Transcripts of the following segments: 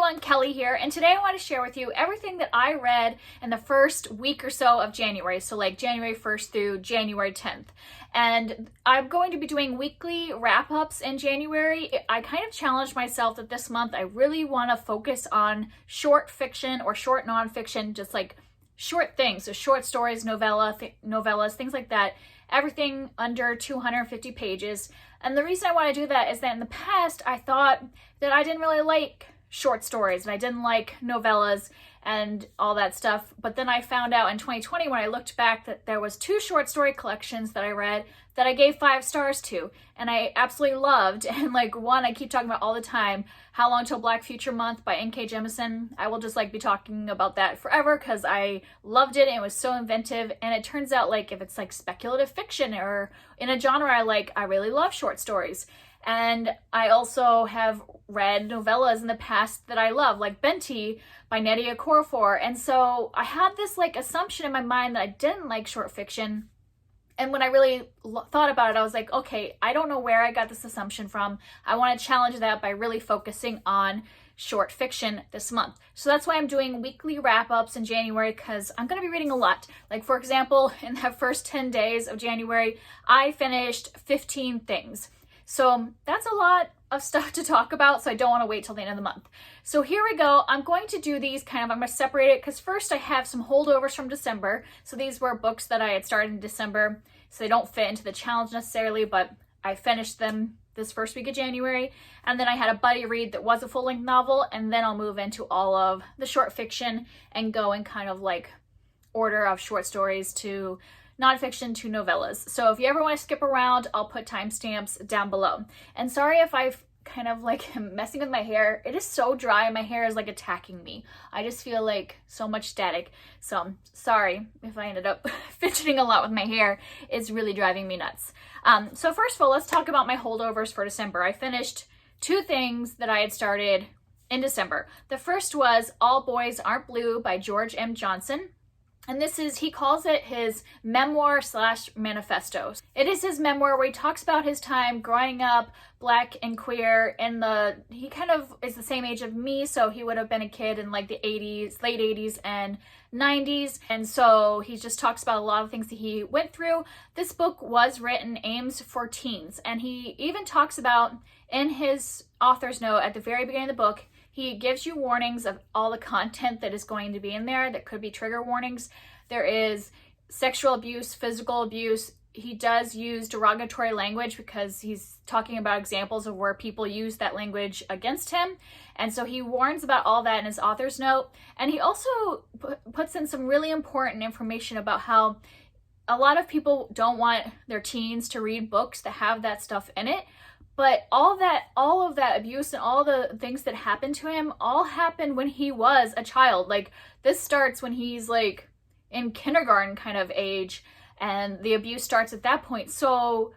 everyone, Kelly here, and today I want to share with you everything that I read in the first week or so of January, so like January 1st through January 10th. And I'm going to be doing weekly wrap-ups in January. I kind of challenged myself that this month I really want to focus on short fiction or short nonfiction, just like short things, so short stories, novellas, things like that, everything under 250 pages. And the reason I want to do that is that in the past, I thought that I didn't really like short stories and I didn't like novellas and all that stuff. But then I found out in 2020 when I looked back that there was 2 short story collections that I read that I gave 5 stars to and I absolutely loved. And like one I keep talking about all the time, How Long Till Black Future Month by N.K. Jemisin. I will just like be talking about that forever because I loved it and it was so inventive. And it turns out like if it's like speculative fiction or in a genre I like, I really love short stories. And I also have read novellas in the past that I love, like Benti by Nnedi Okorafor. And so I had this like assumption in my mind that I didn't like short fiction. And when I really thought about it, I was like, okay, I don't know where I got this assumption from. I want to challenge that by really focusing on short fiction this month. So that's why I'm doing weekly wrap-ups in January, because I'm going to be reading a lot. Like, for example, in the first 10 days of January, I finished 15 things. So that's a lot of stuff to talk about, so I don't want to wait till the end of the month. So here we go. I'm going to do these I'm going to separate it because first I have some holdovers from December. So these were books that I had started in December, so they don't fit into the challenge necessarily, but I finished them this first week of January. And then I had a buddy read that was a full-length novel, and then I'll move into all of the short fiction and go in kind of like order of short stories to nonfiction to novellas. So if you ever want to skip around, I'll put timestamps down below. And sorry if I've kind of like messing with my hair. It is so dry and my hair is like attacking me. I just feel like so much static. So sorry if I ended up fidgeting a lot with my hair. It's really driving me nuts. So first of all, let's talk about my holdovers for December. I finished 2 things that I had started in December. The first was All Boys Aren't Blue by George M. Johnson. And this is, he calls it his memoir / manifesto. It is his memoir where he talks about his time growing up Black and queer he kind of is the same age of me, so he would have been a kid in like the 80s, late 80s and 90s. And so he just talks about a lot of things that he went through. This book was written aims for teens. And he even talks about in his author's note at the very beginning of the book, he gives you warnings of all the content that is going to be in there that could be trigger warnings. There is sexual abuse, physical abuse. He does use derogatory language because he's talking about examples of where people use that language against him. And so he warns about all that in his author's note. And he also puts in some really important information about how a lot of people don't want their teens to read books that have that stuff in it. But all of that abuse and all the things that happened to him all happened when he was a child. Like, this starts when he's like in kindergarten kind of age, and the abuse starts at that point. So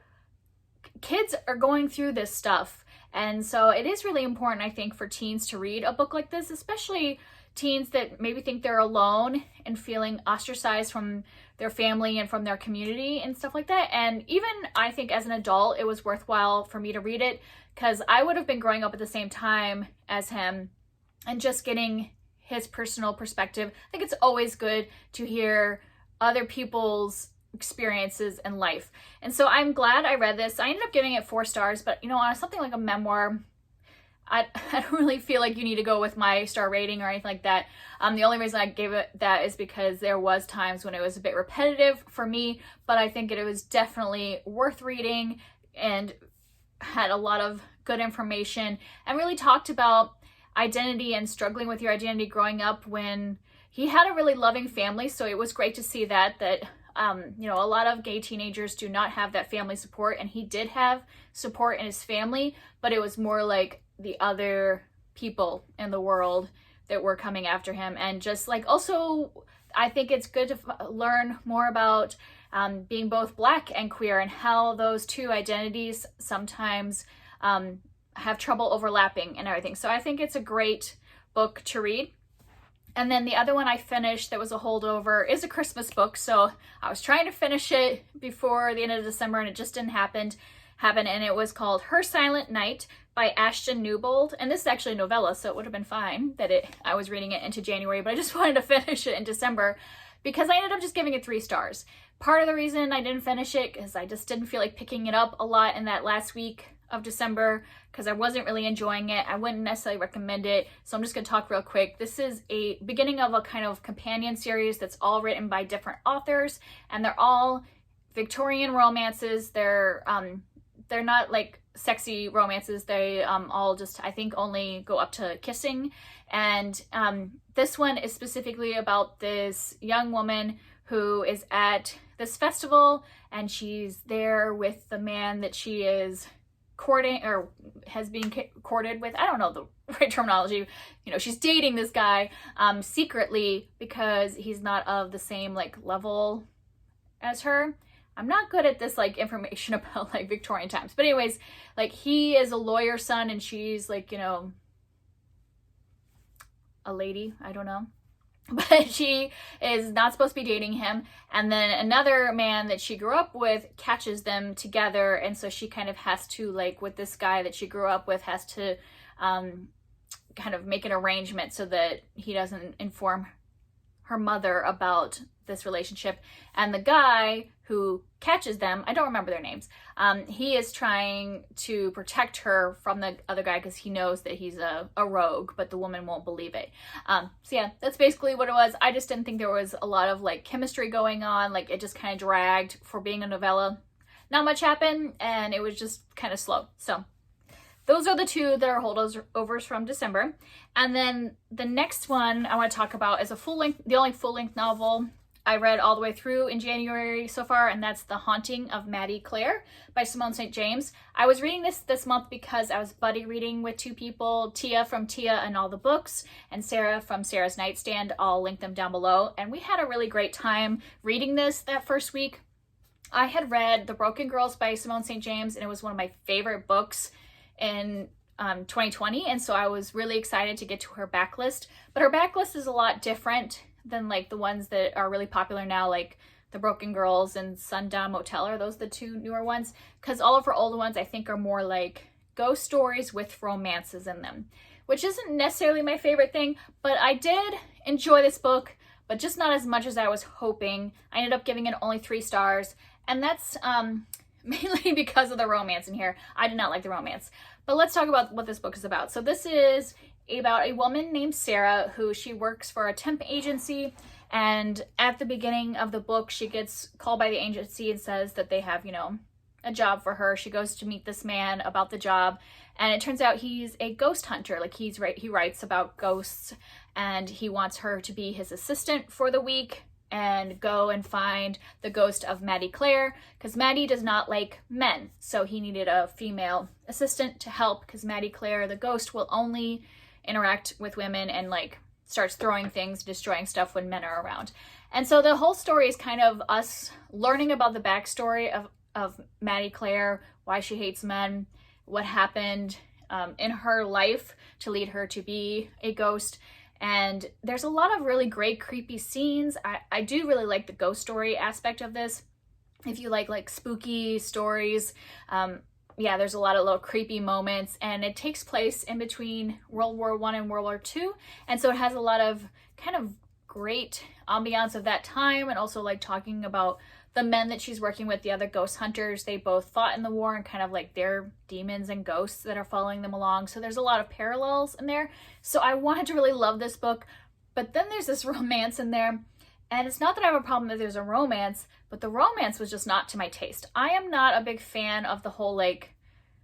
kids are going through this stuff. And so it is really important, I think, for teens to read a book like this, especially teens that maybe think they're alone and feeling ostracized from their family and from their community and stuff like that. And even I think as an adult, it was worthwhile for me to read it because I would have been growing up at the same time as him and just getting his personal perspective. I think it's always good to hear other people's experiences in life. And so I'm glad I read this. I ended up giving it 4 stars, but on something like a memoir, I don't really feel like you need to go with my star rating or anything like that. The only reason I gave it that is because there was times when it was a bit repetitive for me, but I think it was definitely worth reading and had a lot of good information and really talked about identity and struggling with your identity growing up when he had a really loving family. So it was great to see that a lot of gay teenagers do not have that family support, and he did have support in his family, but it was more like the other people in the world that were coming after him. And just like, also, I think it's good to learn more about being both Black and queer and how those 2 identities sometimes have trouble overlapping and everything. So I think it's a great book to read. And then the other one I finished that was a holdover is a Christmas book. So I was trying to finish it before the end of December and it just didn't happen. And it was called Her Silent Night by Ashtyn Newbold. And this is actually a novella, so it would have been fine that I was reading it into January, but I just wanted to finish it in December because I ended up just giving it 3 stars. Part of the reason I didn't finish it is I just didn't feel like picking it up a lot in that last week of December because I wasn't really enjoying it. I wouldn't necessarily recommend it, so I'm just going to talk real quick. This is a beginning of a kind of companion series that's all written by different authors, and they're all Victorian romances. They're not like sexy romances. They all just, I think, only go up to kissing. And this one is specifically about this young woman who is at this festival, and she's there with the man that she is courting or has been courted with. I don't know the right terminology. You know, she's dating this guy secretly because he's not of the same like level as her. I'm not good at this like information about like Victorian times, but anyways, like he is a lawyer's son and she's like, you know, a lady, I don't know, but she is not supposed to be dating him. And then another man that she grew up with catches them together, and so she kind of has to, like, with this guy that she grew up with, has to kind of make an arrangement so that he doesn't inform her mother about this relationship. And the guy who catches them, I don't remember their names, he is trying to protect her from the other guy because he knows that he's a rogue, but the woman won't believe it. So yeah, that's basically what it was. I just didn't think there was a lot of like chemistry going on. Like it just kind of dragged for being a novella. Not much happened, and it was just kind of slow. So those are the 2 that are holdovers from December. And then the next one I want to talk about is the only full-length novel I read all the way through in January so far, and that's The Haunting of Maddy, Clare by Simone St. James. I was reading this month because I was buddy reading with 2 people, Tia from Tia and All the Books, and Sarah from Sarah's Nightstand. I'll link them down below. And we had a really great time reading this that first week. I had read The Broken Girls by Simone St. James, and it was one of my favorite books in 2020, and so I was really excited to get to her backlist. But her backlist is a lot different than like the ones that are really popular now, like The Broken Girls and Sundown Motel. Are those the 2 newer ones? Because all of her older ones I think are more like ghost stories with romances in them, which isn't necessarily my favorite thing, but I did enjoy this book, but just not as much as I was hoping. I ended up giving it only 3 stars, and that's mainly because of the romance in here. I did not like the romance. But let's talk about what this book is about. So this is about a woman named Sarah who she works for a temp agency, and at the beginning of the book she gets called by the agency and says that they have, you know, a job for her. She goes to meet this man about the job, and it turns out he's a ghost hunter. Like he writes about ghosts, and he wants her to be his assistant for the week and go and find the ghost of Maddy Clare, because Maddy does not like men, so he needed a female assistant to help, because Maddy Clare, the ghost, will only interact with women and like starts throwing things, destroying stuff when men are around. And so the whole story is kind of us learning about the backstory of Maddy Clare, why she hates men, what happened in her life to lead her to be a ghost. And there's a lot of really great creepy scenes. I do really like the ghost story aspect of this. If you like spooky stories, yeah, there's a lot of little creepy moments, and it takes place in between World War I and World War II. And so it has a lot of kind of great ambiance of that time, and also like talking about the men that she's working with, the other ghost hunters. They both fought in the war, and kind of like they're demons and ghosts that are following them along. So there's a lot of parallels in there. So I wanted to really love this book, but then there's this romance in there. And it's not that I have a problem that there's a romance, but the romance was just not to my taste. I am not a big fan of the whole like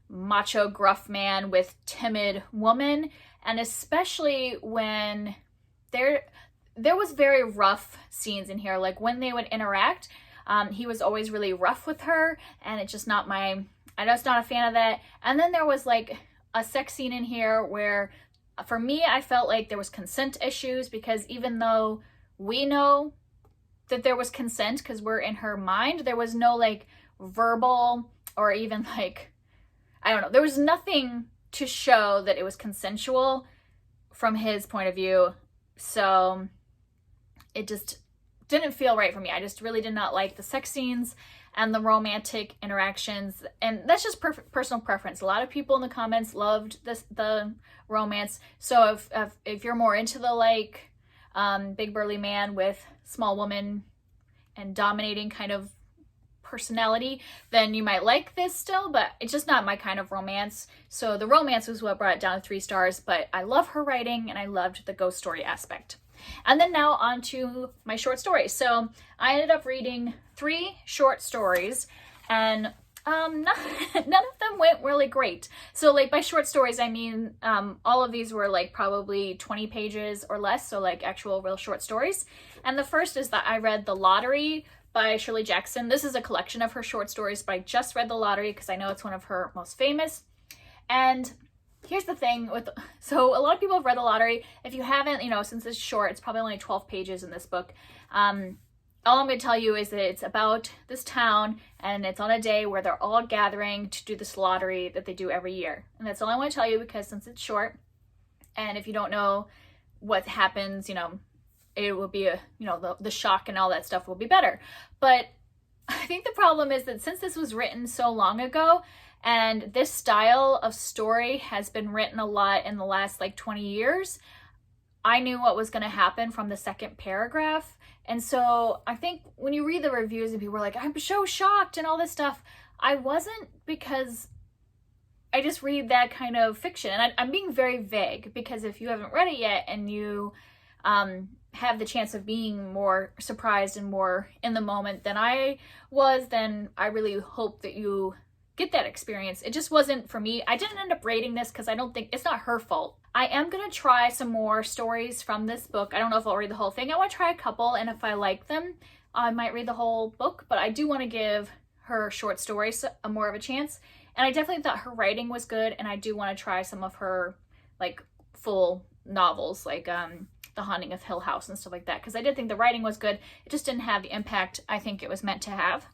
macho gruff man with timid woman, and especially when there was very rough scenes in here. Like when they would interact, he was always really rough with her, and it's just not I'm just not a fan of that. And then there was like a sex scene in here where for me I felt like there was consent issues, because even though we know that there was consent because we're in her mind, there was no like verbal or even like, I don't know, there was nothing to show that it was consensual from his point of view. So it just didn't feel right for me. I just really did not like the sex scenes. and the romantic interactions. And that's just personal preference. A lot of people in the comments loved the romance. So if you're more into the like big burly man with small woman and dominating kind of personality, then you might like this still, but it's just not my kind of romance. So the romance was what brought it down to 3 stars, but I love her writing and I loved the ghost story aspect. And then now on to my short stories. So I ended up reading 3 short stories, and none of them went really great. So like by short stories, I mean all of these were like probably 20 pages or less, so like actual real short stories. And the first is that I read The Lottery by Shirley Jackson. This is a collection of her short stories, but I just read The Lottery because I know it's one of her most famous. And here's the thing with, so a lot of people have read The Lottery. If you haven't, you know, since it's short, it's probably only 12 pages in this book. All I'm going to tell you is that it's about this town, and it's on a day where they're all gathering to do this lottery that they do every year. And that's all I want to tell you, because since it's short, and if you don't know what happens, you know, it will be a, you know, the shock and all that stuff will be better. But I think the problem is that since this was written so long ago, and this style of story has been written a lot in the last like 20 years, I knew what was going to happen from the second paragraph. And so I think when you read the reviews and people were like, I'm so shocked and all this stuff, I wasn't, because I just read that kind of fiction. And I'm being very vague, because if you haven't read it yet and you have the chance of being more surprised and more in the moment than I was, then I really hope that you get that experience. It just wasn't for me. I didn't end up rating this because I don't think, it's not her fault. I am going to try some more stories from this book. I don't know if I'll read the whole thing. I want to try a couple, and if I like them, I might read the whole book, but I do want to give her short stories more of a chance. And I definitely thought her writing was good, and I do want to try some of her like full novels, like The Haunting of Hill House and stuff like that, because I did think the writing was good. It just didn't have the impact I think it was meant to have.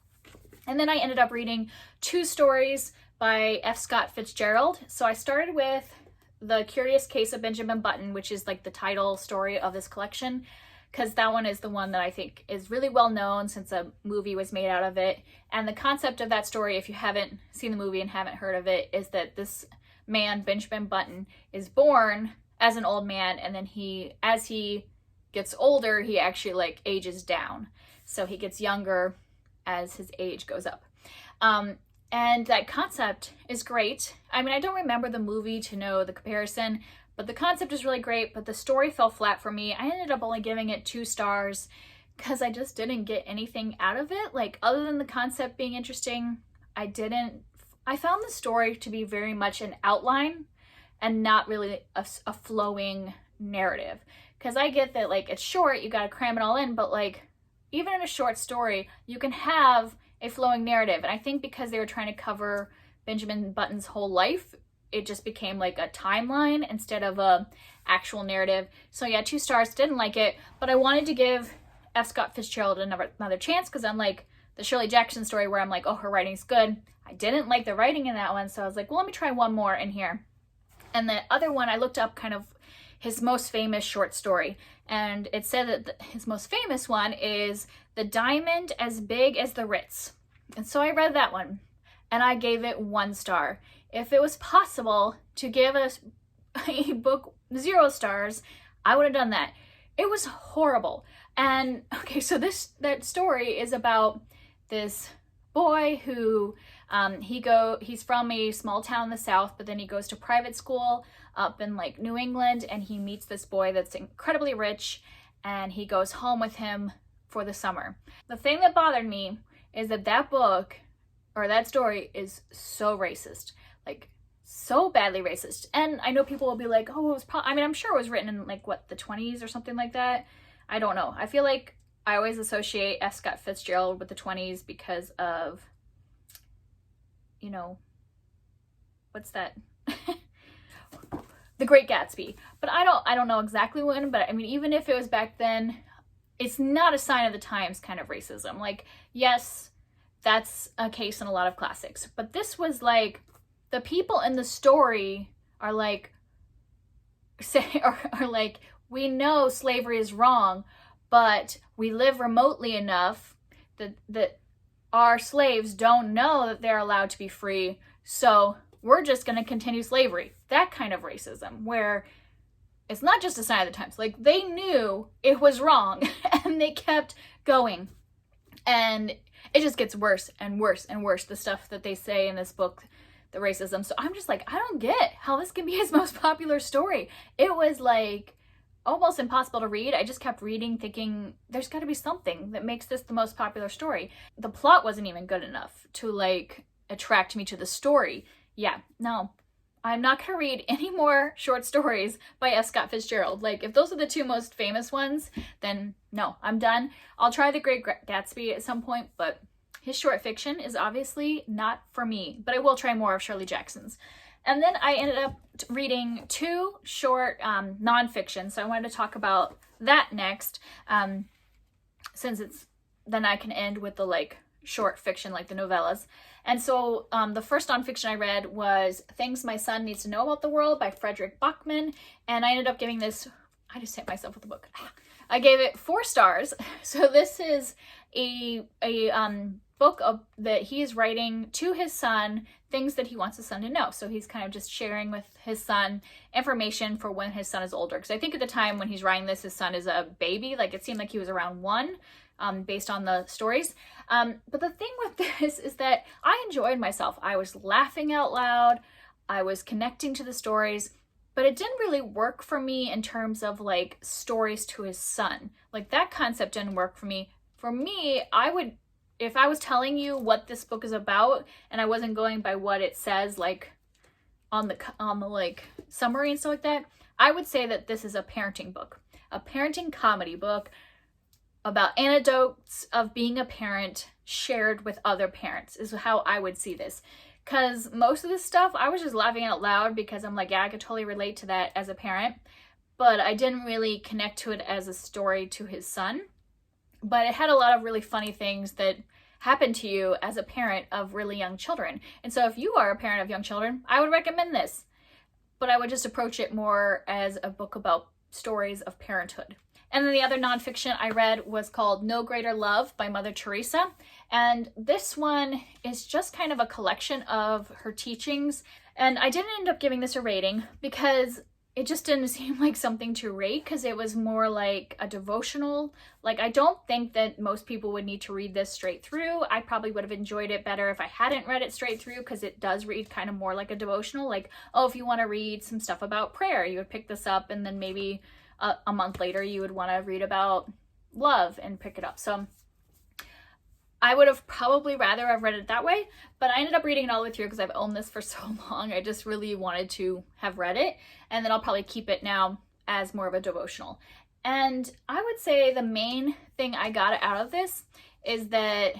And then I ended up reading 2 stories by F. Scott Fitzgerald. So I started with The Curious Case of Benjamin Button, which is like the title story of this collection, because that one is the one that I think is really well known since a movie was made out of it. And the concept of that story, if you haven't seen the movie and haven't heard of it, is that this man, Benjamin Button, is born as an old man, and then as he gets older, he actually like ages down. So he gets younger as his age goes up. And that concept is great. I mean, I don't remember the movie to know the comparison, but the concept is really great, but the story fell flat for me. I ended up only giving it 2 stars because I just didn't get anything out of it. Like, other than the concept being interesting, I found the story to be very much an outline and not really a flowing narrative. Because I get that, like, it's short, you gotta cram it all in, but like, even in a short story, you can have a flowing narrative. And I think because they were trying to cover Benjamin Button's whole life, it just became like a timeline instead of a actual narrative. So yeah, 2 stars, didn't like it, but I wanted to give F. Scott Fitzgerald another chance, because unlike the Shirley Jackson story where I'm like, oh, her writing's good, I didn't like the writing in that one, so I was like, well, let me try one more in here. And the other one, I looked up kind of his most famous short story, and it said that his most famous one is The Diamond as Big as the Ritz. And so I read that one, and I gave it 1 star. If it was possible to give a book 0 stars, I would have done that. It was horrible. And okay, so that story is about this boy who he's from a small town in the South, but then he goes to private school up in like New England, and he meets this boy that's incredibly rich, and he goes home with him for the summer. The thing that bothered me is that book, or that story, is so racist, like so badly racist. And I know people will be like, oh, it was I mean, I'm sure it was written in like what, the 20s or something like that. I don't know. I feel like I always associate F. Scott Fitzgerald with the 20s because of, you know, what's that? The Great Gatsby. But I don't know exactly when, but I mean, even if it was back then, it's not a sign of the times kind of racism. Like, yes, that's a case in a lot of classics, but this was like, the people in the story are like, are like, we know slavery is wrong, but we live remotely enough that our slaves don't know that they're allowed to be free, so we're just going to continue slavery. That kind of racism, where it's not just a sign of the times. Like, they knew it was wrong and they kept going. And it just gets worse and worse and worse, the stuff that they say in this book, the racism. So I'm just like, I don't get how this can be his most popular story. It was like almost impossible to read. I just kept reading thinking there's got to be something that makes this the most popular story. The plot wasn't even good enough to like attract me to the story. Yeah, no, I'm not gonna read any more short stories by F. Scott Fitzgerald. Like, if those are the two most famous ones, then no, I'm done. I'll try The Great Gatsby at some point, but his short fiction is obviously not for me. But I will try more of Shirley Jackson's. And then I ended up reading 2 short nonfiction, so I wanted to talk about that next, since then I can end with the like short fiction, like the novellas. And so the first nonfiction I read was Things My Son Needs to Know About the World by Fredrik Backman, and I ended up giving this, I just hit myself with the book. I gave it 4 stars. So this is a book that he is writing to his son, things that he wants his son to know. So he's kind of just sharing with his son information for when his son is older. Because I think at the time when he's writing this, his son is a baby. Like, it seemed like he was around 1, based on the stories. But the thing with this is that I enjoyed myself. I was laughing out loud. I was connecting to the stories. But it didn't really work for me in terms of like stories to his son. Like, that concept didn't work for me. For me, if I was telling you what this book is about and I wasn't going by what it says, like on the like summary and stuff like that, I would say that this is a parenting book, a parenting comedy book about anecdotes of being a parent shared with other parents is how I would see this. Because most of this stuff, I was just laughing out loud because I'm like, yeah, I could totally relate to that as a parent. But I didn't really connect to it as a story to his son. But it had a lot of really funny things that happen to you as a parent of really young children. And so if you are a parent of young children, I would recommend this. But I would just approach it more as a book about stories of parenthood. And then the other nonfiction I read was called No Greater Love by Mother Teresa. And this one is just kind of a collection of her teachings. And I didn't end up giving this a rating because it just didn't seem like something to rate, because it was more like a devotional. Like, I don't think that most people would need to read this straight through. I probably would have enjoyed it better if I hadn't read it straight through, because it does read kind of more like a devotional. Like, oh, if you want to read some stuff about prayer, you would pick this up, and then maybe a month later you would want to read about love and pick it up. So I would have probably rather have read it that way, but I ended up reading it all the way through because I've owned this for so long. I just really wanted to have read it, and then I'll probably keep it now as more of a devotional. And I would say the main thing I got out of this is that,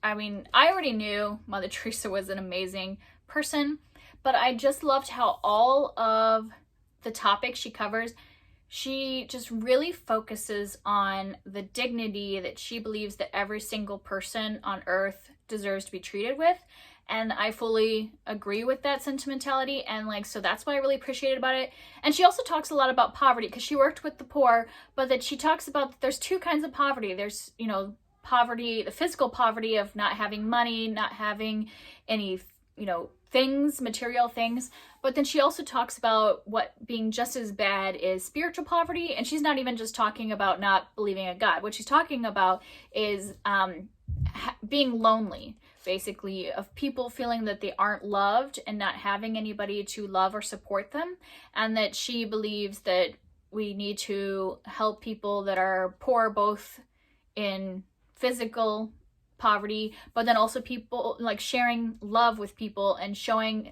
I mean, I already knew Mother Teresa was an amazing person, but I just loved how all of the topics she covers, she just really focuses on the dignity that she believes that every single person on earth deserves to be treated with. And I fully agree with that sentimentality. And like, so that's what I really appreciated about it. And she also talks a lot about poverty, because she worked with the poor, but that she talks about that there's 2 kinds of poverty. There's, you know, poverty, the physical poverty of not having money, not having any, you know, things, material things. But then she also talks about what being just as bad is spiritual poverty. And she's not even just talking about not believing in God. What she's talking about is being lonely, basically, of people feeling that they aren't loved and not having anybody to love or support them. And that she believes that we need to help people that are poor, both in physical poverty, but then also people like sharing love with people and showing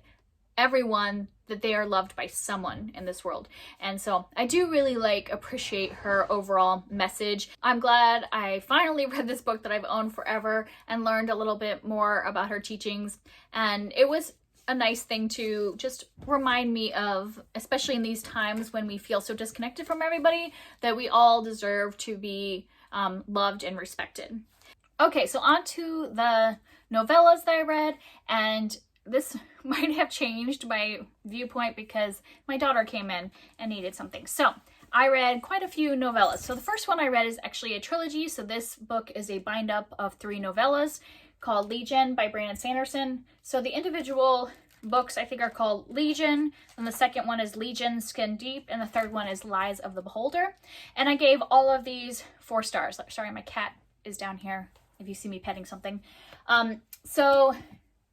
everyone that they are loved by someone in this world. And so I do really appreciate her overall message. I'm glad I finally read this book that I've owned forever and learned a little bit more about her teachings. And it was a nice thing to just remind me of, especially in these times when we feel so disconnected from everybody, that we all deserve to be loved and respected. Okay, so on to the novellas that I read, and this might have changed my viewpoint because my daughter came in and needed something. So I read quite a few novellas. So the first one I read is actually a trilogy. So this book is a bind up of 3 novellas called Legion by Brandon Sanderson. So the individual books I think are called Legion, and the second one is Legion Skin Deep, and the third one is Lies of the Beholder. And I gave all of these 4 stars. Sorry, my cat is down here if you see me petting something. So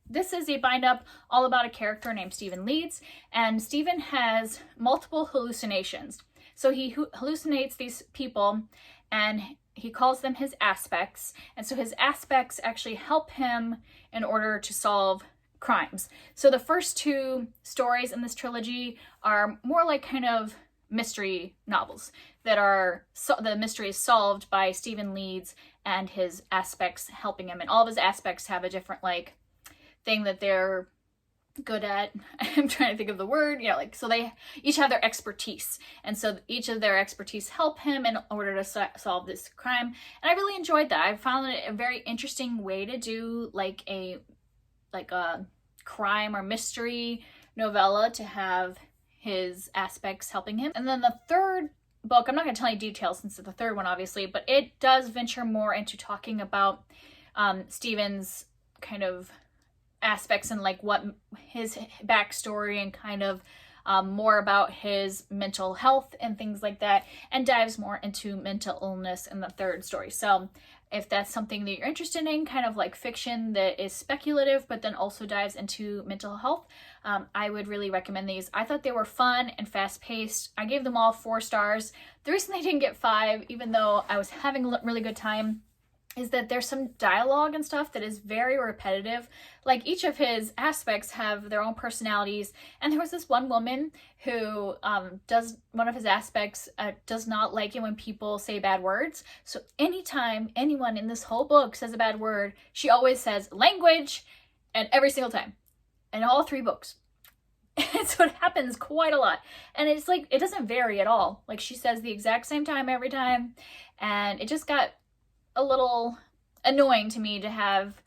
this is a bind-up all about a character named Stephen Leeds, and Stephen has multiple hallucinations. So he hallucinates these people, and he calls them his aspects, and so his aspects actually help him in order to solve crimes. So the first 2 stories in this trilogy are more like kind of mystery novels that are, the mystery is solved by Stephen Leeds and his aspects helping him, and all of his aspects have a different like thing that they're good at. I'm trying to think of the word, like, so they each have their expertise, and so each of their expertise help him in order to solve this crime. And I really enjoyed that. I found it a very interesting way to do like a crime or mystery novella, to have his aspects helping him. And then the third book, I'm not going to tell you details since it's the third one obviously, but it does venture more into talking about Stephen's kind of aspects and like what his backstory, and kind of more about his mental health and things like that, and dives more into mental illness in the third story. So if that's something that you're interested in, kind of like fiction that is speculative but then also dives into mental health, I would really recommend these. I thought they were fun and fast-paced. I gave them all 4 stars. The reason they didn't get 5, even though I was having a really good time, is that there's some dialogue and stuff that is very repetitive. Like, each of his aspects have their own personalities, and there was this one woman who one of his aspects does not like it when people say bad words. So anytime anyone in this whole book says a bad word, she always says language, and every single time, in all 3 books. And so it happens quite a lot, and it's like, it doesn't vary at all. Like, she says the exact same time every time, and it just got a little annoying to me to have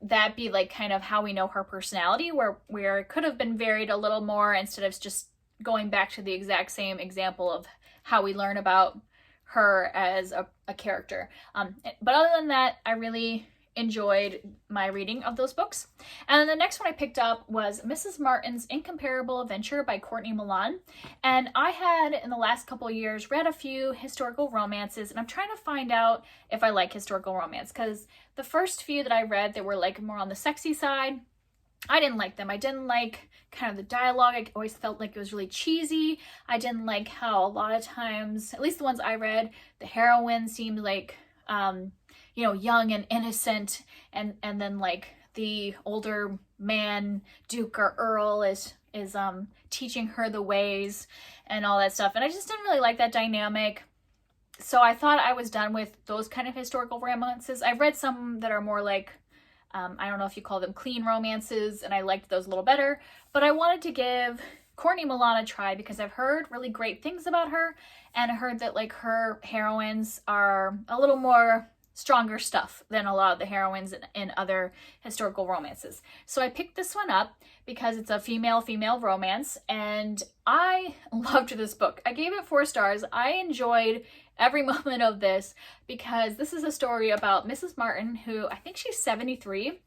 that be like kind of how we know her personality, where it could have been varied a little more instead of just going back to the exact same example of how we learn about her as a character. But other than that, I really enjoyed my reading of those books. And then the next one I picked up was Mrs. Martin's Incomparable Adventure by Courtney Milan. And I had, in the last couple of years, read a few historical romances, and I'm trying to find out if I like historical romance, because the first few that I read that were like more on the sexy side, I didn't like them. I didn't like kind of the dialogue. I always felt like it was really cheesy. I didn't like how a lot of times, at least the ones I read, the heroine seemed like young and innocent, and then like the older man, Duke or Earl, is teaching her the ways and all that stuff. And I just didn't really like that dynamic. So I thought I was done with those kind of historical romances. I've read some that are more like, I don't know if you call them clean romances, and I liked those a little better. But I wanted to give Courtney Milan a try because I've heard really great things about her, and I heard that like her heroines are a little more stronger stuff than a lot of the heroines in other historical romances. So I picked this one up because it's a female-female romance, and I loved this book. I gave it 4 stars. I enjoyed every moment of this because this is a story about Mrs. Martin, who I think she's 73,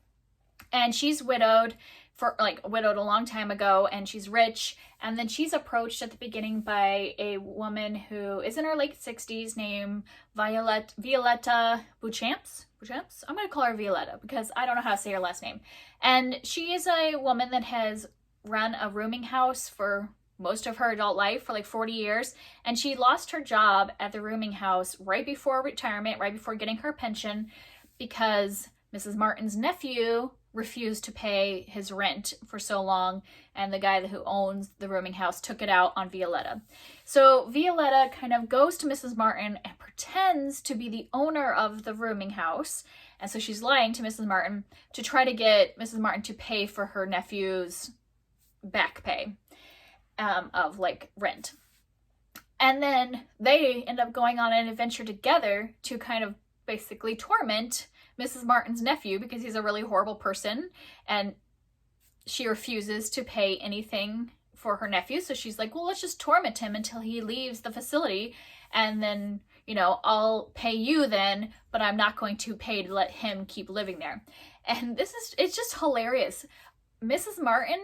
and she's widowed a long time ago, and she's rich, and then she's approached at the beginning by a woman who is in her late 60s named Violetta Beauchamps. I'm going to call her Violetta because I don't know how to say her last name. And she is a woman that has run a rooming house for most of her adult life, for like 40 years, and she lost her job at the rooming house right before retirement, right before getting her pension, because Mrs. Martin's nephew refused to pay his rent for so long, and the guy who owns the rooming house took it out on Violetta. So Violetta kind of goes to Mrs. Martin and pretends to be the owner of the rooming house, and so she's lying to Mrs. Martin to try to get Mrs. Martin to pay for her nephew's back pay of like rent. And then they end up going on an adventure together to kind of basically torment Mrs. Martin's nephew because he's a really horrible person, and she refuses to pay anything for her nephew. So she's like, well, let's just torment him until he leaves the facility, and then, I'll pay you then, but I'm not going to pay to let him keep living there. And it's just hilarious. Mrs. Martin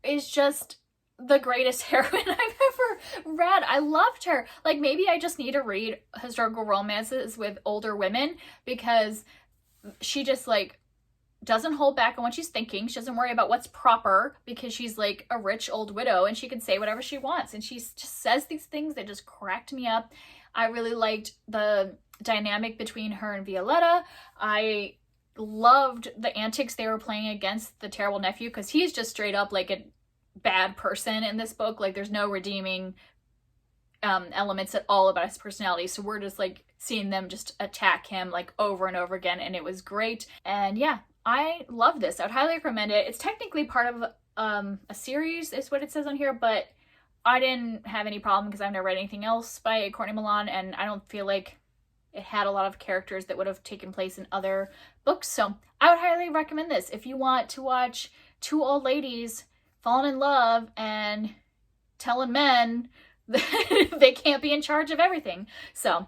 is just the greatest heroine I've ever read. I loved her. Like, maybe I just need to read historical romances with older women, because she just, like, doesn't hold back on what she's thinking. She doesn't worry about what's proper, because she's like a rich old widow and she can say whatever she wants. And she just says these things that just cracked me up. I really liked the dynamic between her and Violetta. I loved the antics they were playing against the terrible nephew, because he's just straight up like a bad person in this book. Like, there's no redeeming elements at all about his personality, so we're just like seeing them just attack him like over and over again, and it was great. And yeah, I love this. I would highly recommend it. It's technically part of a series is what it says on here, but I didn't have any problem because I've never read anything else by Courtney Milan, and I don't feel like it had a lot of characters that would have taken place in other books. So I would highly recommend this if you want to watch two old ladies falling in love and telling men that they can't be in charge of everything. So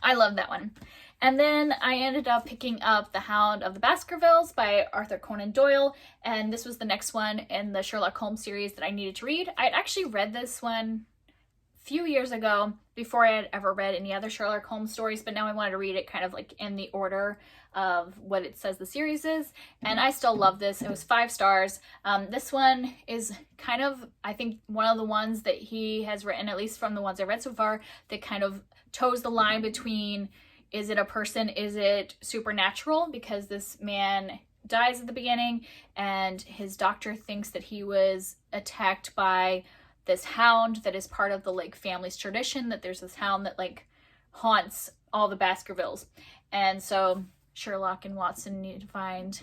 I love that one. And then I ended up picking up The Hound of the Baskervilles by Arthur Conan Doyle, and this was the next one in the Sherlock Holmes series that I needed to read. I'd actually read this one a few years ago before I had ever read any other Sherlock Holmes stories, but now I wanted to read it kind of like in the order of what it says the series is, and I still love this. It was 5 stars. This one is kind of, I think, one of the ones that he has written, at least from the ones I read so far, that kind of toes the line between, is it a person, is it supernatural? Because this man dies at the beginning and his doctor thinks that he was attacked by this hound that is part of the like family's tradition, that there's this hound that like haunts all the Baskervilles. And so Sherlock and Watson need to find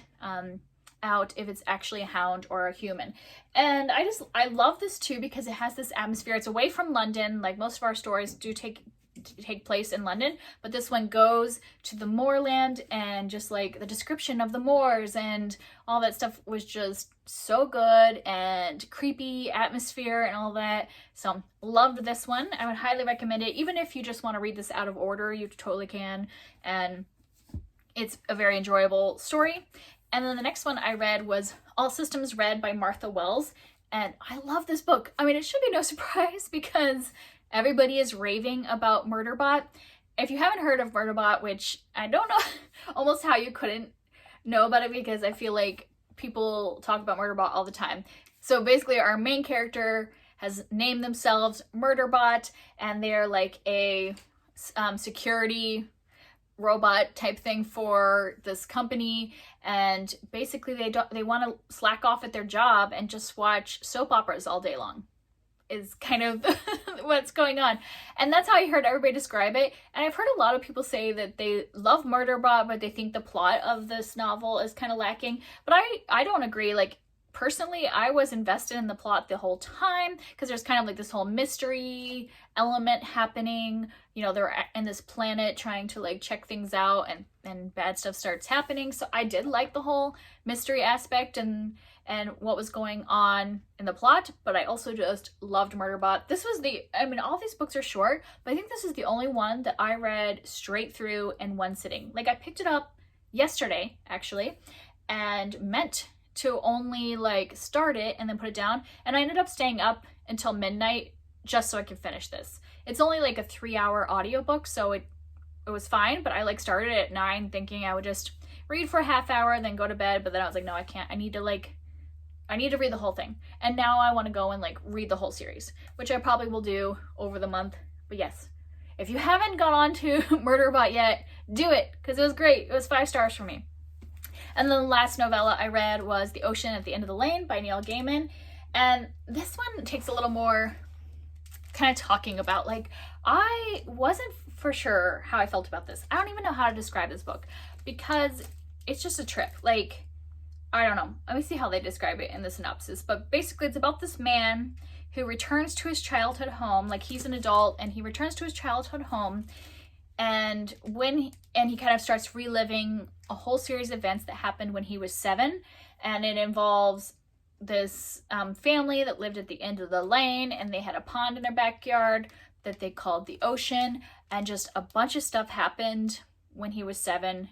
out if it's actually a hound or a human. And I love this too because it has this atmosphere. It's away from London. Like most of our stories do take place in London, but this one goes to the moorland, and just like the description of the moors and all that stuff was just so good, and creepy atmosphere and all that. So loved this one. I would highly recommend it. Even if you just want to read this out of order, you totally can, and it's a very enjoyable story. And then the next one I read was All Systems Red by Martha Wells, and I love this book. I mean, it should be no surprise because everybody is raving about Murderbot. If you haven't heard of Murderbot, which I don't know almost how you couldn't know about it, because I feel like people talk about Murderbot all the time. So basically our main character has named themselves Murderbot, and they're like a security robot type thing for this company, and basically they want to slack off at their job and just watch soap operas all day long is kind of what's going on. And that's how I heard everybody describe it. And I've heard a lot of people say that they love Murderbot, but they think the plot of this novel is kind of lacking. But I don't agree. Like, personally, I was invested in the plot the whole time because there's kind of like this whole mystery element happening. You know, they're in this planet trying to like check things out, and bad stuff starts happening. So I did like the whole mystery aspect and what was going on in the plot, but I also just loved Murderbot. This was all these books are short, but I think this is the only one that I read straight through in one sitting. Like, I picked it up yesterday, actually, and meant to only like start it and then put it down, and I ended up staying up until midnight just so I could finish this. It's only like a 3-hour audiobook, so it was fine, but I like started it at 9 thinking I would just read for a half hour and then go to bed, but then I was like, no, I can't. I need to read the whole thing. And now I want to go and like read the whole series, which I probably will do over the month. But yes, if you haven't gone on to Murderbot yet, do it, because it was great. It was 5 stars for me. And then the last novella I read was The Ocean at the End of the Lane by Neil Gaiman. And this one takes a little more kind of talking about, like, I wasn't for sure how I felt about this. I don't even know how to describe this book because it's just a trip. Like, I don't know. Let me see how they describe it in the synopsis. But basically it's about this man who returns to his childhood home. Like, he's an adult and he returns to his childhood home, and he kind of starts reliving a whole series of events that happened when he was 7, and it involves this family that lived at the end of the lane, and they had a pond in their backyard that they called the ocean, and just a bunch of stuff happened when he was 7.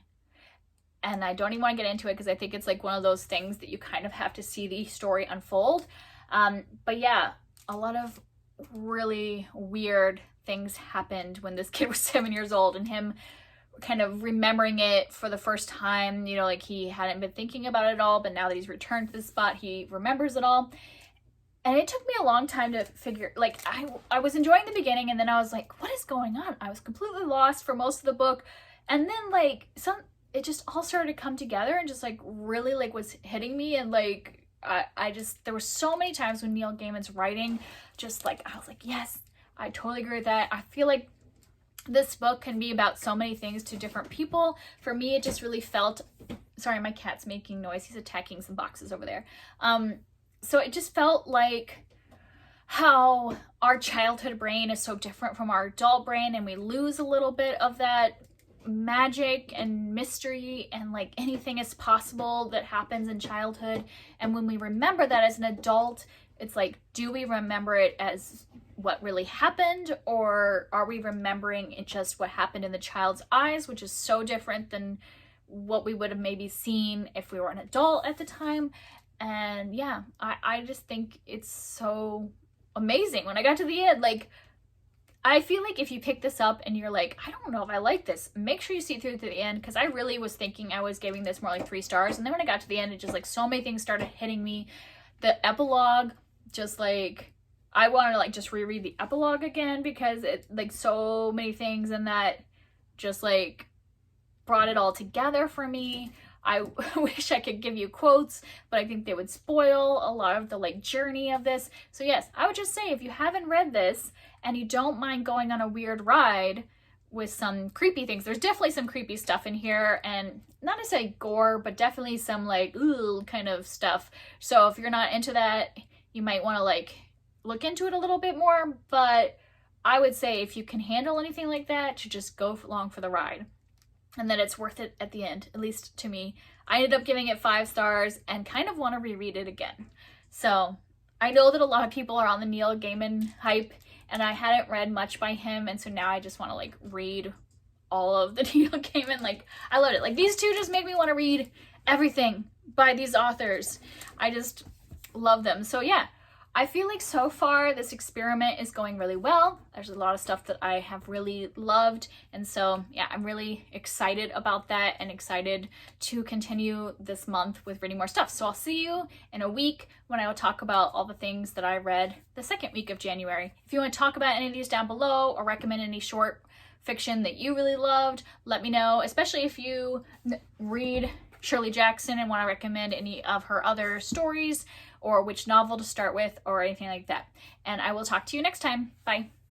and I don't even want to get into it because I think it's like one of those things that you kind of have to see the story unfold. But yeah, a lot of really weird things happened when this kid was 7 years old, and him kind of remembering it for the first time, you know, like he hadn't been thinking about it at all, but now that he's returned to the spot, he remembers it all. And it took me a long time to figure, like, I was enjoying the beginning, and then I was like, what is going on? I was completely lost for most of the book. And then like it just all started to come together and just like really like was hitting me. And like, there were so many times when Neil Gaiman's writing, just like, I was like, yes, I totally agree with that. I feel like this book can be about so many things to different people. For me, it just really felt, sorry, my cat's making noise. He's attacking some boxes over there. So it just felt like how our childhood brain is so different from our adult brain, and we lose a little bit of that magic and mystery, and like anything is possible that happens in childhood. And when we remember that as an adult, it's like, do we remember it as what really happened, or are we remembering it just what happened in the child's eyes, which is so different than what we would have maybe seen if we were an adult at the time. And yeah, I just think it's so amazing. When I got to the end, like, I feel like if you pick this up and you're like, I don't know if I like this, make sure you see through to the end, because I really was thinking I was giving this more like 3 stars. And then when I got to the end, it just like so many things started hitting me. The epilogue, just like, I wanted to like just reread the epilogue again, because it like so many things in that just like brought it all together for me. I wish I could give you quotes, but I think they would spoil a lot of the like journey of this. So yes, I would just say, if you haven't read this and you don't mind going on a weird ride with some creepy things, there's definitely some creepy stuff in here, and not to say gore, but definitely some like ooh kind of stuff. So if you're not into that, you might want to like look into it a little bit more. But I would say if you can handle anything like that, to just go along for the ride, and that it's worth it at the end, at least to me. I ended up giving it 5 stars and kind of want to reread it again. So I know that a lot of people are on the Neil Gaiman hype, and I hadn't read much by him, and so now I just want to like read all of the Neil Gaiman. Like, I loved it. Like, these two just make me want to read everything by these authors. I just love them. So yeah, I feel like so far this experiment is going really well. There's a lot of stuff that I have really loved. And so yeah, I'm really excited about that, and excited to continue this month with reading more stuff. So I'll see you in a week when I will talk about all the things that I read the second week of January. If you want to talk about any of these down below, or recommend any short fiction that you really loved, let me know, especially if you read Shirley Jackson and want to recommend any of her other stories, or which novel to start with, or anything like that. And I will talk to you next time. Bye.